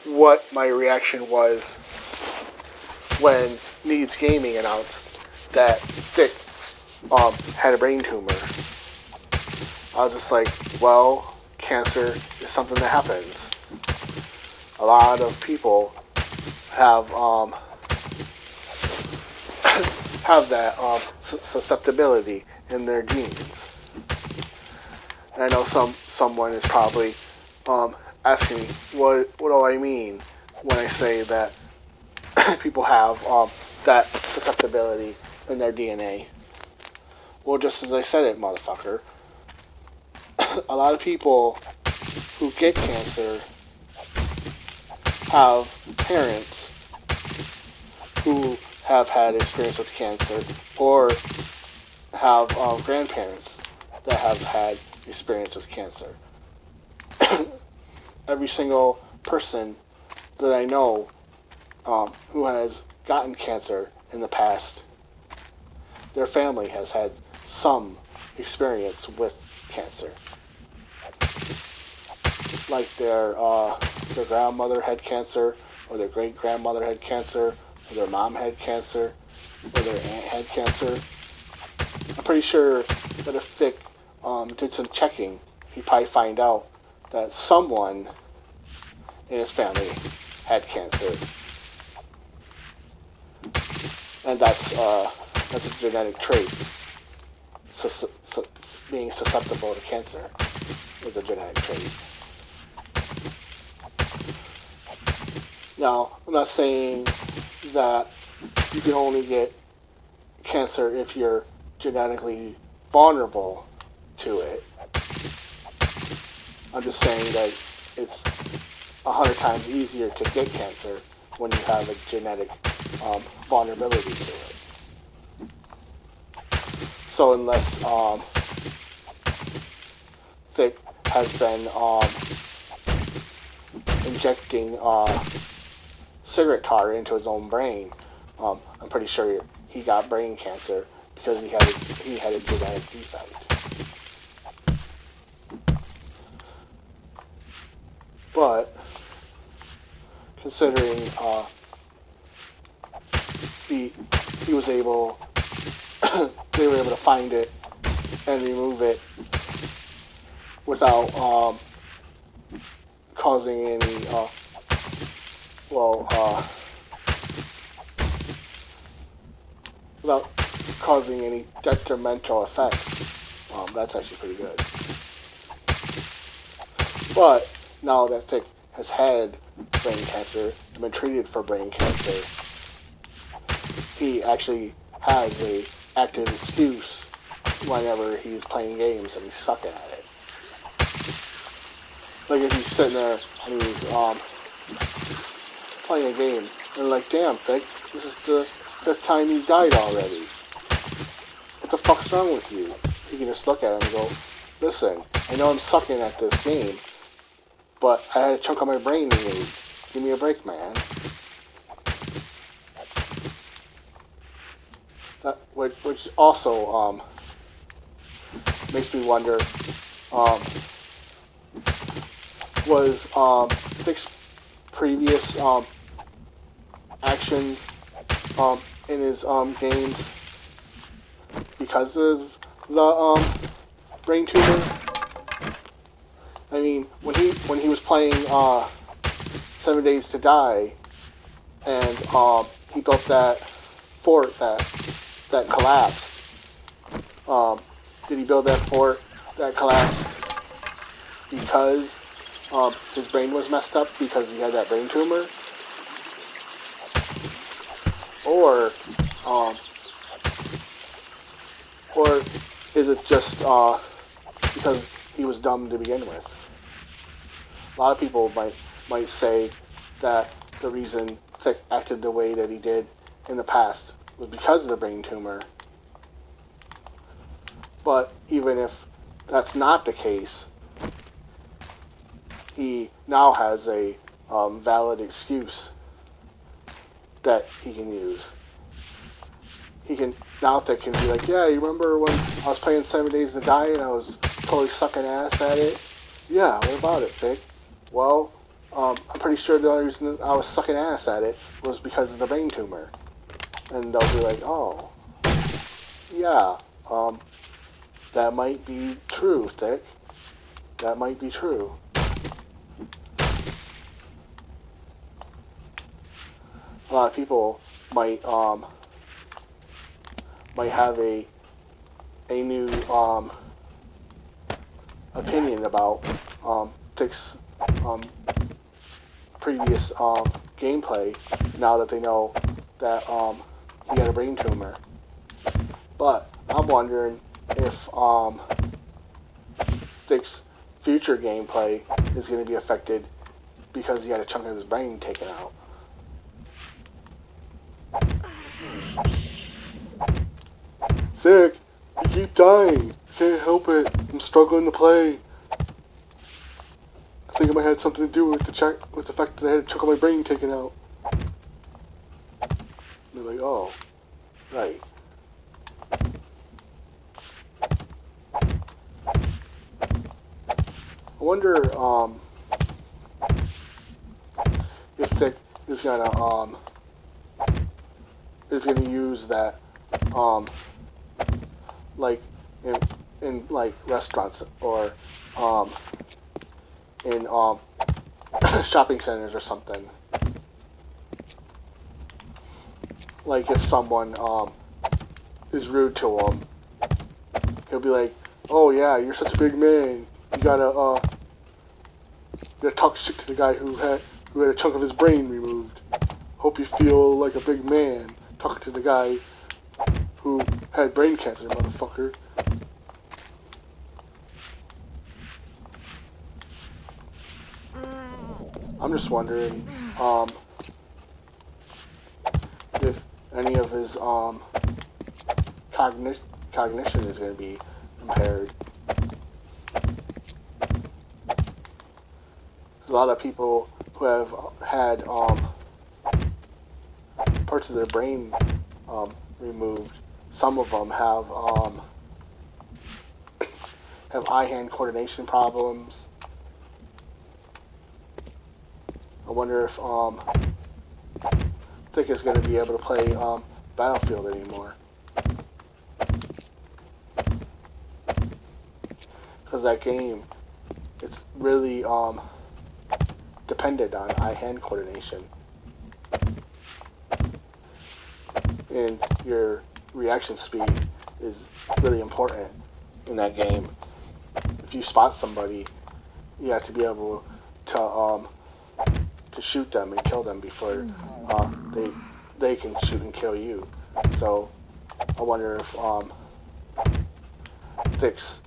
what my reaction was when Needs Gaming announced that Thick had a brain tumor. I was just like, well, cancer is something that happens. A lot of people have have that susceptibility in their genes. And I know someone is probably asking me, what do I mean when I say that people have that susceptibility in their DNA? Well, just as I said it, motherfucker. A lot of people who get cancer have parents who have had experience with cancer, or have grandparents that have had experience with cancer. Every single person that I know who has gotten cancer in the past, their family has had some experience with cancer. Like their grandmother had cancer, or their great-grandmother had cancer, or their mom had cancer, or their aunt had cancer. I'm pretty sure that if Thick did some checking, he'd probably find out that someone in his family had cancer. And that's a genetic trait. Being susceptible to cancer is a genetic trait. Now, I'm not saying that you can only get cancer if you're genetically vulnerable to it. I'm just saying that it's 100 times easier to get cancer when you have a genetic vulnerability to it. So unless Thick has been injecting cigarette tar into his own brain, I'm pretty sure he got brain cancer because he had a genetic defect. But considering he was able, they were able to find it and remove it without causing any without causing any detrimental effects. That's actually pretty good. But now that Thick has had brain cancer and been treated for brain cancer, he actually has a active excuse whenever he's playing games and he's sucking at it. Like if he's sitting there and he's playing a game and like, damn, Thick, this is the 5th time you died already. What the fuck's wrong with you? You can just look at him and go, listen, I know I'm sucking at this game, but I had a chunk of my brain removed. Give me a break, man. Which also makes me wonder, was Thick's previous actions in his games because of the brain tumor? I mean, when he was playing 7 Days to Die, and he built that fort that collapsed. Did he build that fort that collapsed because his brain was messed up because he had that brain tumor? Or is it just because he was dumb to begin with? A lot of people might say that the reason Thick acted the way that he did in the past was because of the brain tumor. But even if that's not the case, he now has a valid excuse that he can use. He can now Thick can be like, yeah, you remember when I was playing 7 Days to Die and I was totally sucking ass at it? Yeah, what about it, Thick? Well, I'm pretty sure the only reason I was sucking ass at it was because of the brain tumor. And they'll be like, oh, yeah, that might be true, Thick. That might be true. A lot of people might have a new opinion about Thick's previous gameplay now that they know that he had a brain tumor. But I'm wondering if Thick's future gameplay is going to be affected because he had a chunk of his brain taken out. Thick, you keep dying. Can't help it. I'm struggling to play. I think it might have something to do with the fact that I had a chunk of my brain taken out. They're like, oh, right. I wonder if Thick is gonna use that like in like restaurants or in shopping centers or something. Like if someone is rude to him, he'll be like, "Oh yeah, you're such a big man. You gotta talk shit to the guy who had a chunk of his brain removed. Hope you feel like a big man. Talk to the guy who had brain cancer, motherfucker." I'm just wondering if any of his cognition is going to be impaired. A lot of people who have had parts of their brain removed, some of them have eye-hand coordination problems. I wonder if Thick is going to be able to play Battlefield anymore. Because that game, it's really dependent on eye-hand coordination. And your reaction speed is really important in that game. If you spot somebody, you have to be able to shoot them and kill them before they can shoot and kill you. So I wonder if Thick's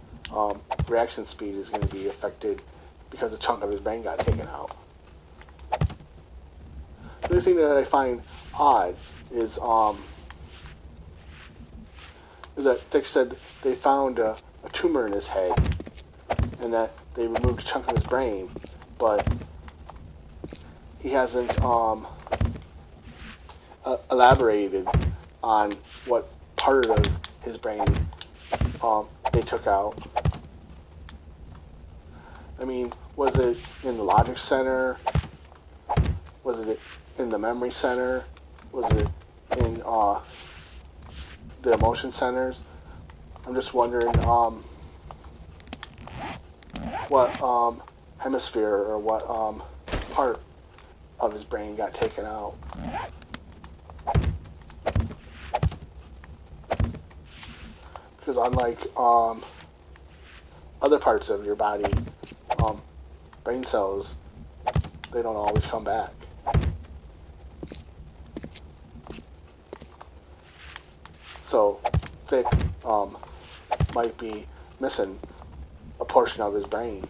reaction speed is going to be affected because a chunk of his brain got taken out. The only thing that I find odd is that Thick said they found a tumor in his head and that they removed a chunk of his brain, but he hasn't elaborated on what part of his brain they took out. I mean, was it in the logic center? Was it in the memory center? Was it in the emotion centers? I'm just wondering what hemisphere or what part of his brain got taken out. Because unlike other parts of your body, brain cells, they don't always come back. So Thick might be missing a portion of his brain,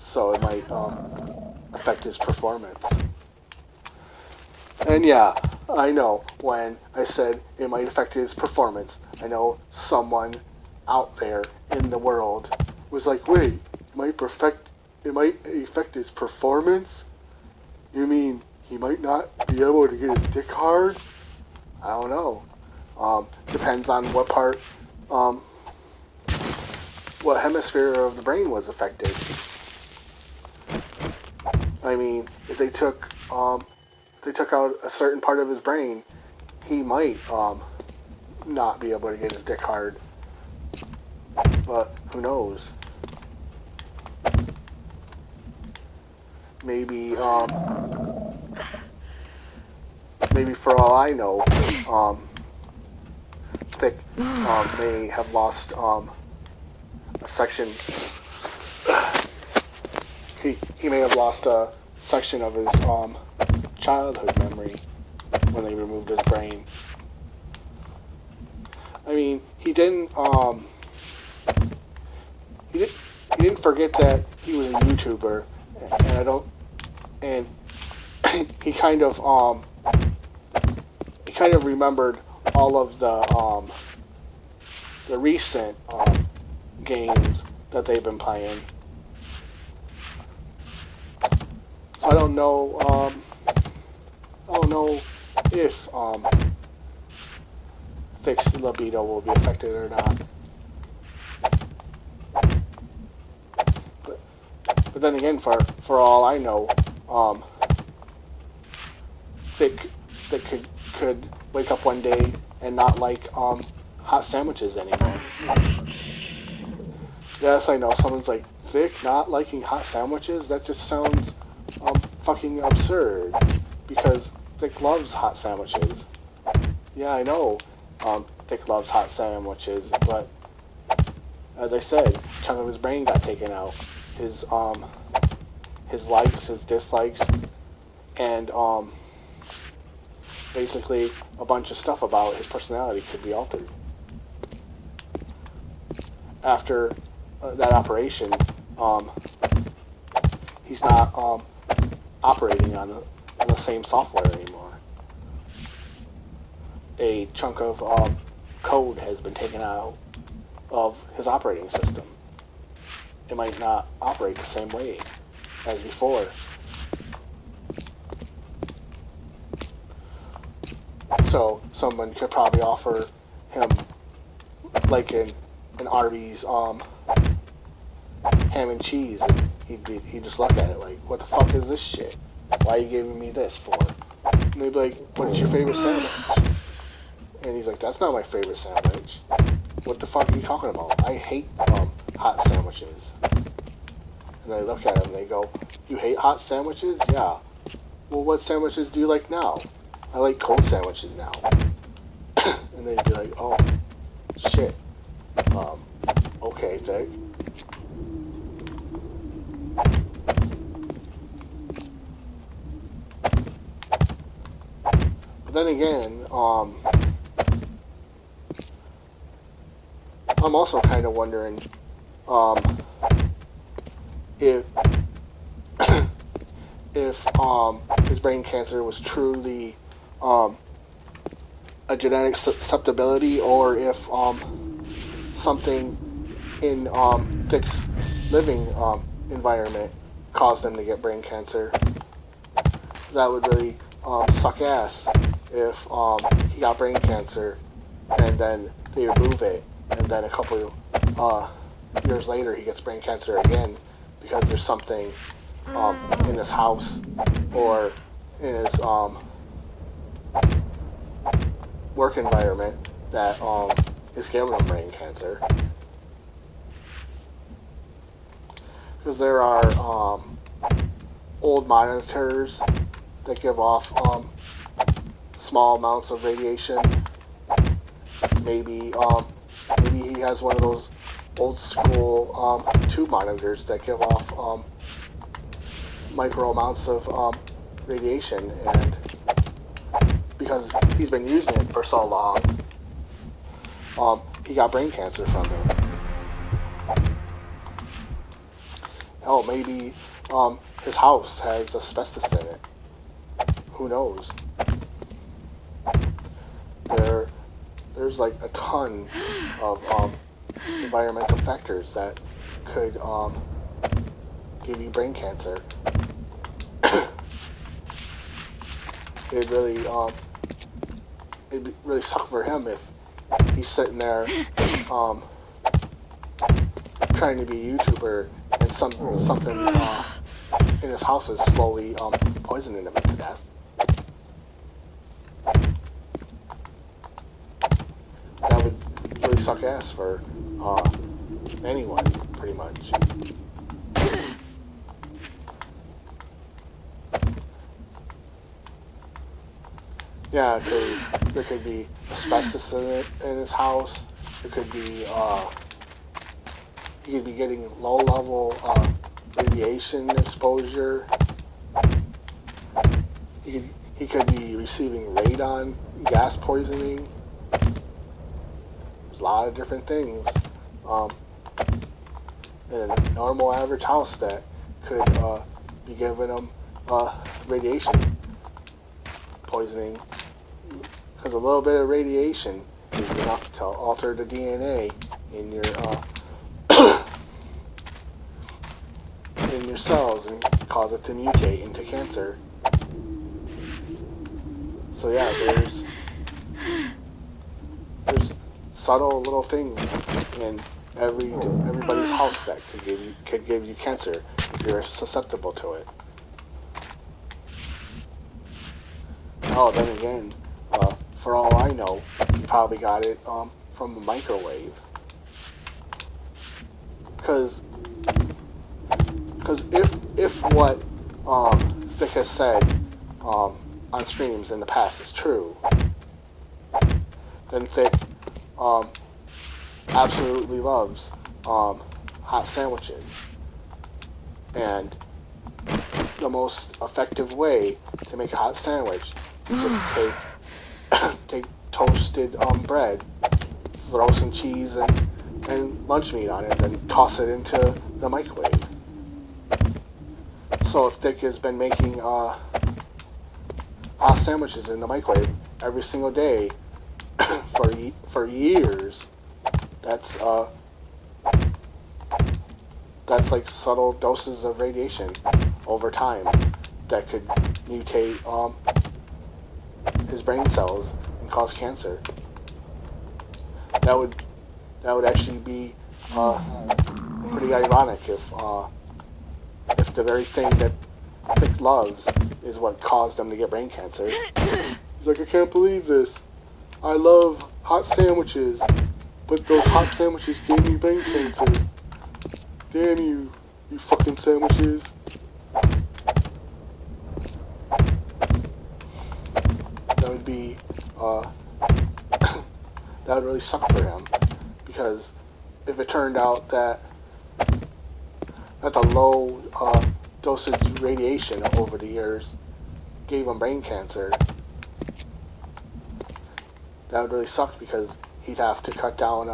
so it might affect his performance. And yeah, I know when I said it might affect his performance, I know someone out there in the world was like, wait, it might affect his performance? You mean he might not be able to get his dick hard? I don't know. Depends on what part, what hemisphere of the brain was affected. I mean, if they took out a certain part of his brain, he might not be able to get his dick hard. But who knows? Maybe maybe for all I know, Thick may have lost a section. He may have lost a section of his childhood memory when they removed his brain. I mean, he didn't forget that he was a YouTuber, and he kind of remembered all of the recent games that they've been playing. So I don't know if Thick's libido will be affected or not. But then again, for all I know, Thick could wake up one day and not like hot sandwiches anymore. Yes, I know. Someone's like, Thick not liking hot sandwiches? That just sounds fucking absurd. Because Thick loves hot sandwiches. Yeah, I know. Thick loves hot sandwiches, but as I said, a chunk of his brain got taken out. His likes, his dislikes, and basically a bunch of stuff about his personality could be altered. After that operation, he's not operating on the same software anymore. A chunk of code has been taken out of his operating system. It might not operate the same way as before. So someone could probably offer him like an Arby's ham and cheese, and he'd just look at it like, what the fuck is this shit? Why are you giving me this for? And they'd be like, what is your favorite sandwich? And he's like, that's not my favorite sandwich. What the fuck are you talking about? I hate hot sandwiches. And they look at him and they go, you hate hot sandwiches? Yeah. Well, what sandwiches do you like now? I like cold sandwiches now. And they'd be like, oh, shit. Okay, Thick. But then again, I'm also kind of wondering if his brain cancer was truly a genetic susceptibility, or if something in Thick's living environment caused him to get brain cancer. That would really suck ass if he got brain cancer and then they remove it, and then a couple years later he gets brain cancer again because there's something in his house or in his work environment that is giving him brain cancer. Because there are old monitors that give off small amounts of radiation. Maybe he has one of those old school tube monitors that give off micro amounts of radiation, and because he's been using it for so long, he got brain cancer from it. Hell, maybe his house has asbestos in it. Who knows? There's like a ton of environmental factors that could give you brain cancer. It'd really suck for him if he's sitting there trying to be a YouTuber and something in his house is slowly poisoning him to death. That would really suck ass for anyone, pretty much. Yeah, because there could be asbestos in his house. It could be he could be getting low-level radiation exposure. He could be receiving radon gas poisoning. There's a lot of different things in a normal average house that could be giving him radiation poisoning, because a little bit of radiation is enough to alter the DNA in your in your cells and cause it to mutate into cancer. So yeah, there's subtle little things in everybody's house that could give you cancer if you're susceptible to it. Oh, then again, for all I know, you probably got it from the microwave. Because if what Vic has said on streams in the past is true, then Vic absolutely loves hot sandwiches. And the most effective way to make a hot sandwich is just take toasted bread, throw some cheese and lunch meat on it, and then toss it into the microwave. So if Dick has been making hot sandwiches in the microwave every single day for years, that's like subtle doses of radiation over time that could mutate his brain cells and cause cancer. That would actually be pretty ironic if the very thing that Vic loves is what caused him to get brain cancer. He's like, I can't believe this. I love hot sandwiches, but those hot sandwiches gave me brain cancer. Damn you, you fucking sandwiches. That would be, that would really suck for him, because if it turned out that the low dosage radiation over the years gave him brain cancer, that would really suck, because he'd have to cut down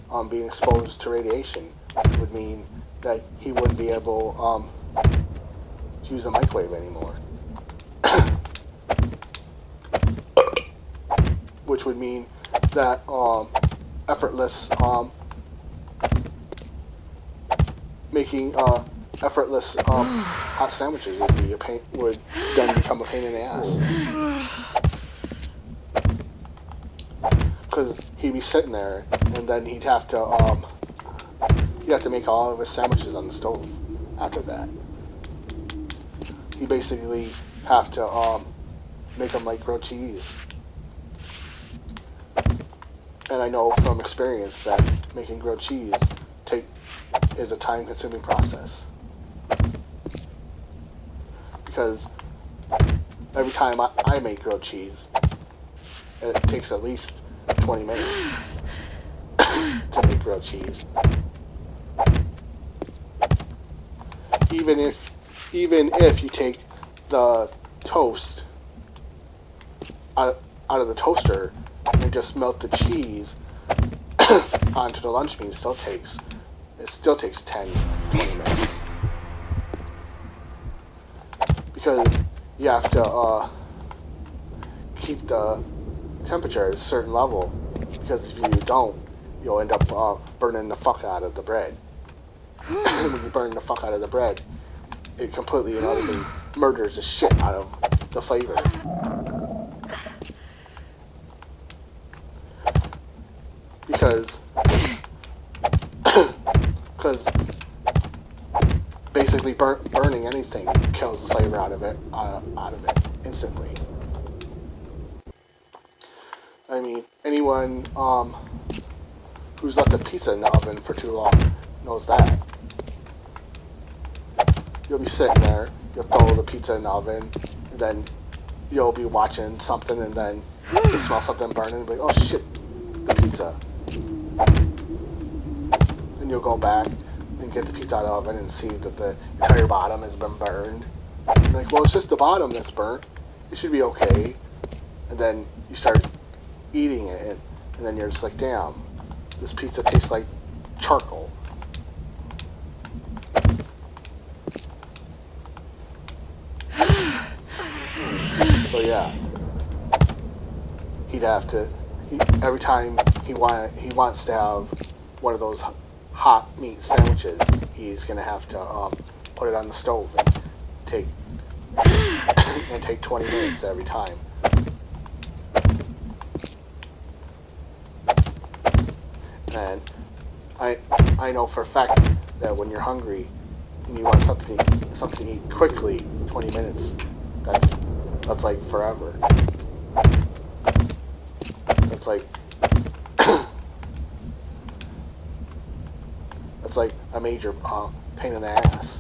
on being exposed to radiation, which would mean that he wouldn't be able to use a microwave anymore. Which would mean that effortless making effortless hot sandwiches would then become a pain in the ass. Because he'd be sitting there, and then he'd have to make all of his sandwiches on the stove after that. He basically have to make them like grilled cheese. And I know from experience that making grilled cheese is a time-consuming process. Because every time I make grilled cheese, it takes at least 20 minutes to make grilled cheese. Even if you take the toast out of the toaster and just melt the cheese onto the lunch meat, it still takes 10-20 minutes, because you have to keep the temperature at a certain level, because if you don't, you'll end up burning the fuck out of the bread. When you burn the fuck out of the bread, it completely and utterly murders the shit out of the flavor. Because basically burning anything kills the flavor out of it instantly. I mean, anyone who's left a pizza in the oven for too long knows that. You'll be sitting there, you'll throw the pizza in the oven, and then you'll be watching something, and then you smell something burning, and be like, oh shit, the pizza. And you'll go back and get the pizza out of the oven and see that the entire bottom has been burned. And you're like, well, it's just the bottom that's burnt. It should be okay. And then you start eating it, and then you're just like, damn, this pizza tastes like charcoal. So yeah, he'd have to. Every time he wants to have one of those hot meat sandwiches, he's gonna have to put it on the stove and take 20 minutes every time. And I know for a fact that when you're hungry and you want something to eat quickly, 20 minutes, that's like forever. That's like that's like a major pain in the ass.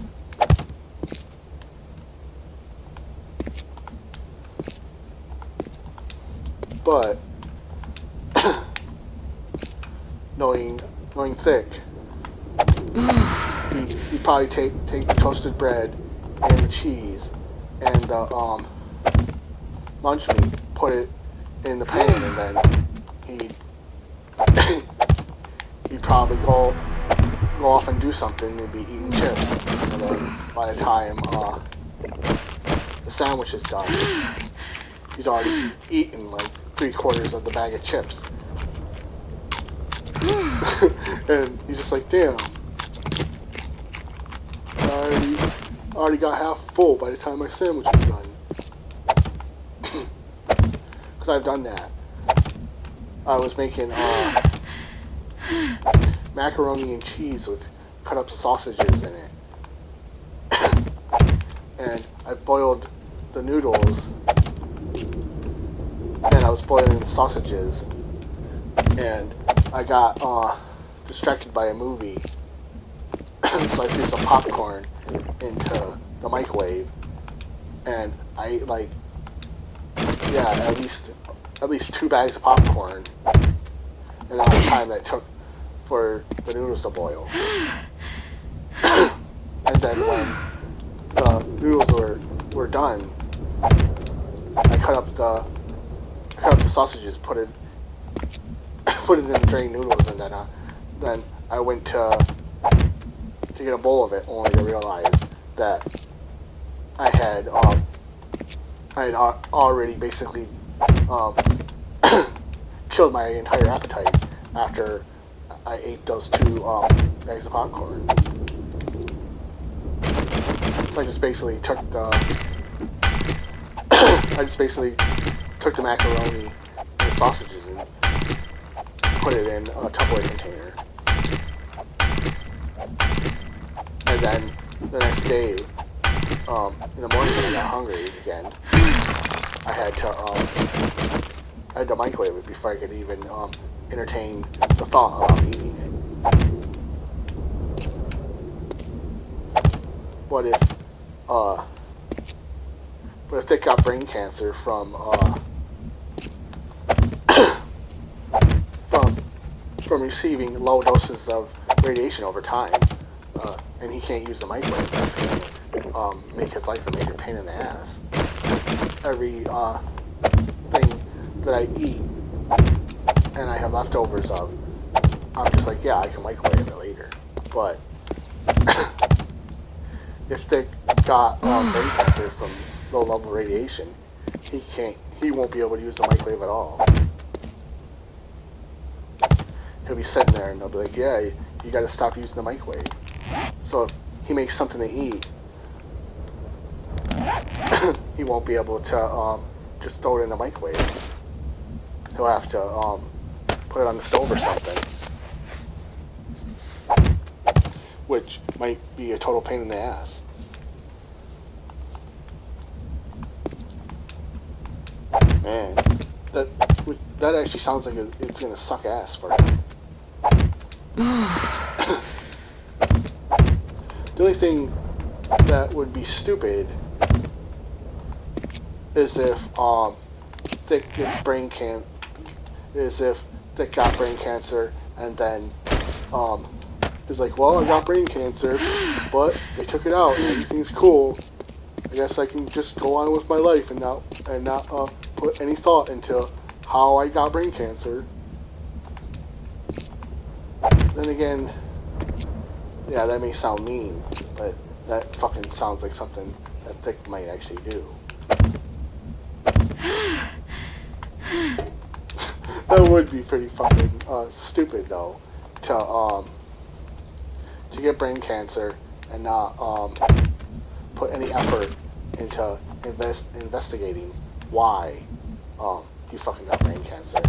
But knowing Thick, he'd probably take the toasted bread and the cheese and the lunch meat, put it in the pan, and then he'd probably go off and do something and be eating chips. And then by the time the sandwich is done, he's already eaten like 3/4 of the bag of chips. And he's just like, damn, I already got half full by the time my sandwich was done. Because I've done that. I was making macaroni and cheese with cut up sausages in it. And I boiled the noodles, and I was boiling the sausages, and I got distracted by a movie, so I threw some popcorn into the microwave, and I ate like, yeah, at least 2 bags of popcorn, and all the time that it took for the noodles to boil. And then when the noodles were done, I cut up the sausages, put it in the drained noodles, and then I went to get a bowl of it, only to realize that I had already basically killed my entire appetite after I ate those 2 bags of popcorn. So I just basically took the macaroni and the sausages and put it in a Tupperware container. And then the next day, in the morning when I got hungry again, I had to microwave it before I could even entertain the thought about eating it. But if they got brain cancer from receiving low doses of radiation over time, and he can't use the microwave, that's gonna make his life a major pain in the ass. Every thing that I eat and I have leftovers of, I'm just like, yeah, I can microwave it later. But if they got brain cancer from low level radiation, he won't be able to use the microwave at all. He'll be sitting there and they'll be like, yeah, you gotta stop using the microwave. So if he makes something to eat, he won't be able to just throw it in the microwave. He'll have to put it on the stove or something. which might be a total pain in the ass. Man, that actually sounds like it's gonna suck ass for him. The only thing that would be stupid is if Thick gets Thick got brain cancer and then is like, well, I got brain cancer, but they took it out and everything's cool. I guess I can just go on with my life and not put any thought into how I got brain cancer. Then again, yeah, that may sound mean, but that fucking sounds like something that Thick might actually do. That would be pretty fucking stupid though, to get brain cancer and not put any effort into investigating why you fucking got brain cancer.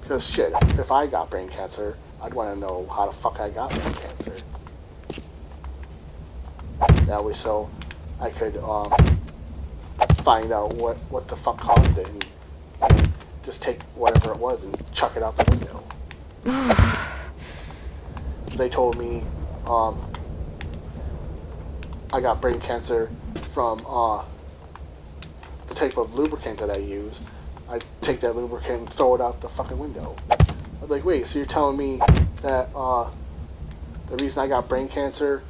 Because shit, if I got brain cancer, I'd want to know how the fuck I got brain cancer. That way, so I could find out what the fuck caused it and just take whatever it was and chuck it out the window. They told me I got brain cancer from the type of lubricant that I use. I take that lubricant and throw it out the fucking window. I'm like, wait, so you're telling me that the reason I got brain cancer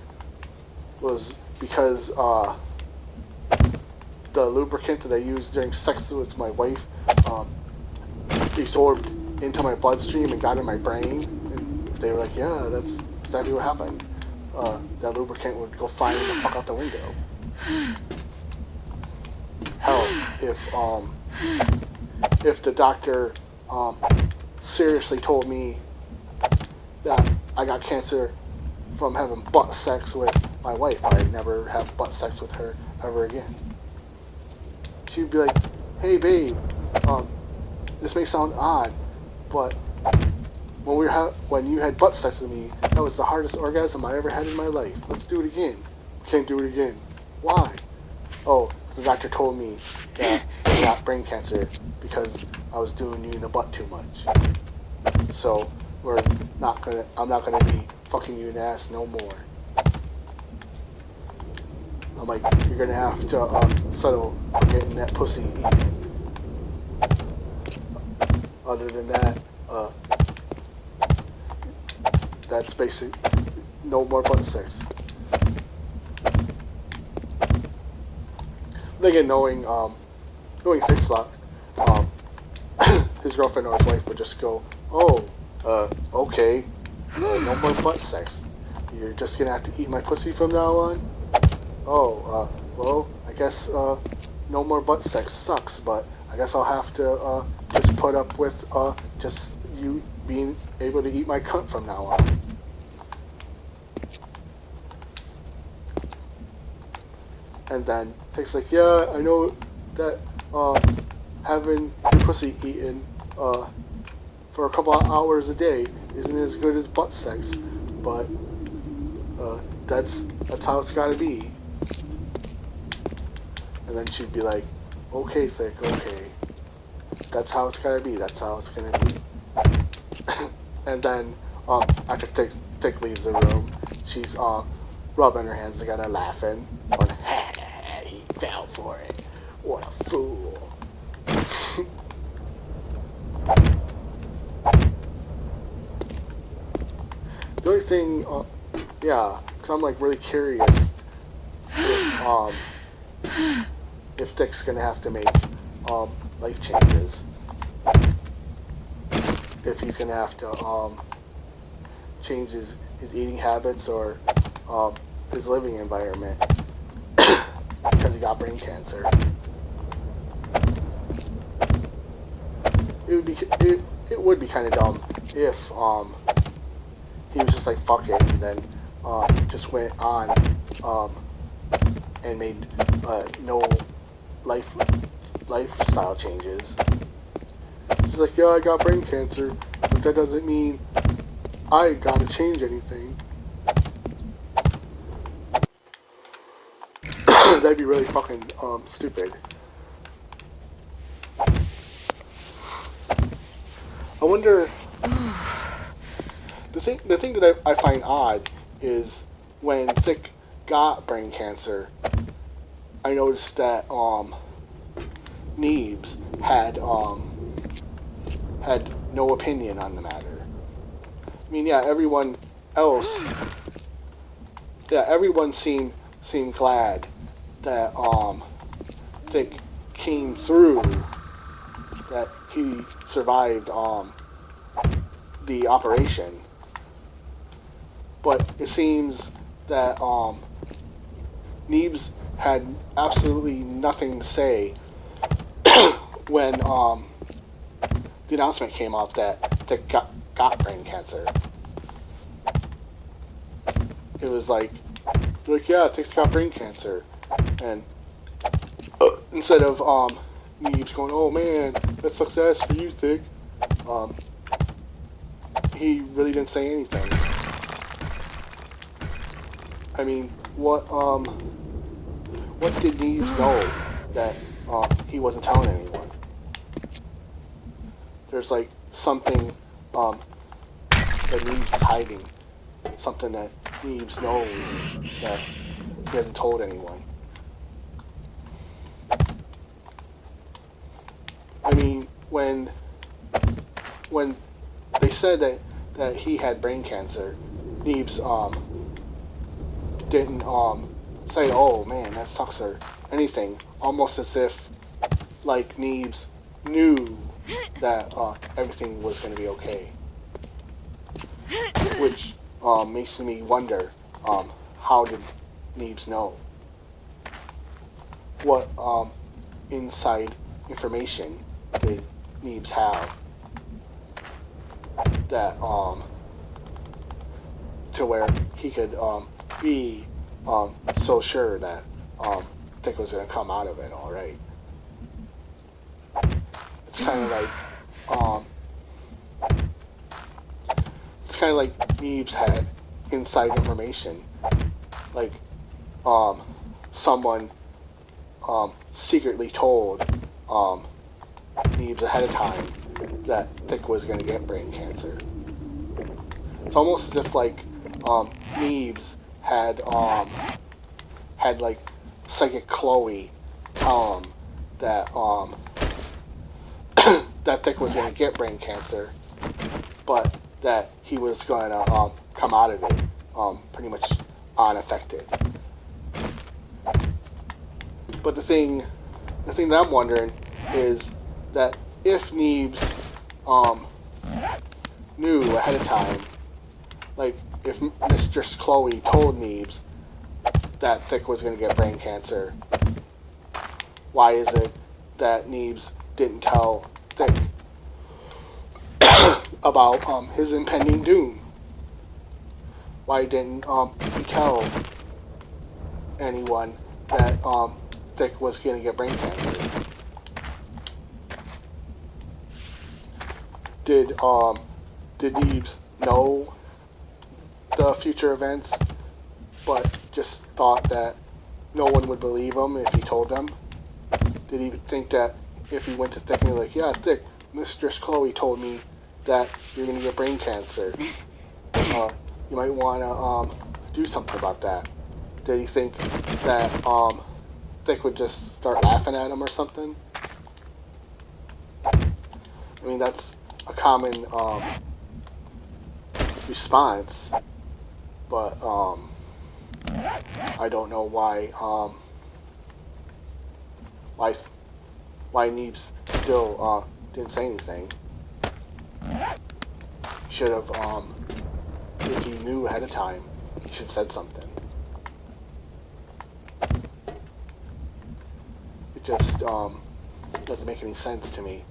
was because the lubricant that I used during sex with my wife absorbed into my bloodstream and got in my brain? And they were like, yeah, that's exactly what happened. That lubricant would go flying the fuck out the window. Hell, if the doctor seriously told me that I got cancer from having butt sex with my wife, I'd never have butt sex with her ever again. She'd be like, hey babe, this may sound odd, but when you had butt sex with me, that was the hardest orgasm I ever had in my life. Let's do it again. Can't do it again. Why? Oh, the doctor told me that I got brain cancer because I was doing you in the butt too much. So I'm not gonna be fucking you in the ass no more. I'm like, you're gonna have to settle for getting that pussy eaten. Other than that, that's basic. No more butt sex. Then again, knowing Thickslot, his girlfriend or his wife would just go, oh, okay, no more butt sex. You're just gonna have to eat my pussy from now on? Oh, well, I guess no more butt sex sucks, but I guess I'll have to just put up with just you being able to eat my cunt from now on. And then Thick's like, yeah, I know that having your pussy eaten for a couple of hours a day isn't as good as butt sex, but that's how it's gotta be. And then she'd be like, okay, Thick, okay. That's how it's gotta be, that's how it's gonna be. And then after Thick leaves the room, she's rubbing her hands together, laughing, going, he fell for it. What a fool. The only thing, yeah, because I'm like really curious if Thick's gonna have to make life changes. If he's gonna have to change his eating habits or his living environment because he got brain cancer. It would be kind of dumb if he was just like fuck it and then just went on and made no life lifestyle changes. She's like, yeah, I got brain cancer, but that doesn't mean I gotta change anything. That'd be really fucking stupid. I wonder. The thing that I find odd is when Thick got brain cancer, I noticed that Neebs had no opinion on the matter. I mean, yeah, everyone seemed glad that Thick came through, that he survived the operation. But it seems that Neebs had absolutely nothing to say when the announcement came out that Thick got brain cancer. It was like, yeah, Thick's got brain cancer. And instead of Neebs going, oh man, that's success for you, Thick, he really didn't say anything. I mean, what did Neebs know that he wasn't telling anyone? There's like something that Neebs is hiding, something that Neebs knows that he hasn't told anyone. I mean, when they said that he had brain cancer, Neebs didn't say, oh man, that sucks or anything. Almost as if like Neebs knew that everything was going to be okay. Which makes me wonder, how did Neebs know? What inside information did Neebs have that to where he could be so sure that Thick was going to come out of it all right? It's kind of like Neebs had inside information, like someone secretly told Neebs ahead of time that Thick was going to get brain cancer. It's almost as if like Neebs had like psychic Chloe tell him that that Thick was going to get brain cancer, but that he was going to come out of it pretty much unaffected. But the thing that I'm wondering is that if Neebs knew ahead of time, like if Mistress Chloe told Neebs that Thick was going to get brain cancer, why is it that Neebs didn't tell Thick about his impending doom? Why didn't he tell anyone that Thick was going to get brain cancer? Did Neebs know the future events, but just thought that no one would believe him if he told them? Did he think that if he went to Thick and be like, yeah, Thick, Mistress Chloe told me that you're going to get brain cancer. You might want to do something about that. Did he think that Thick would just start laughing at him or something? I mean, that's a common response, but I don't know why Neebs still didn't say anything. Should have, if he knew ahead of time, he should have said something. It just doesn't make any sense to me.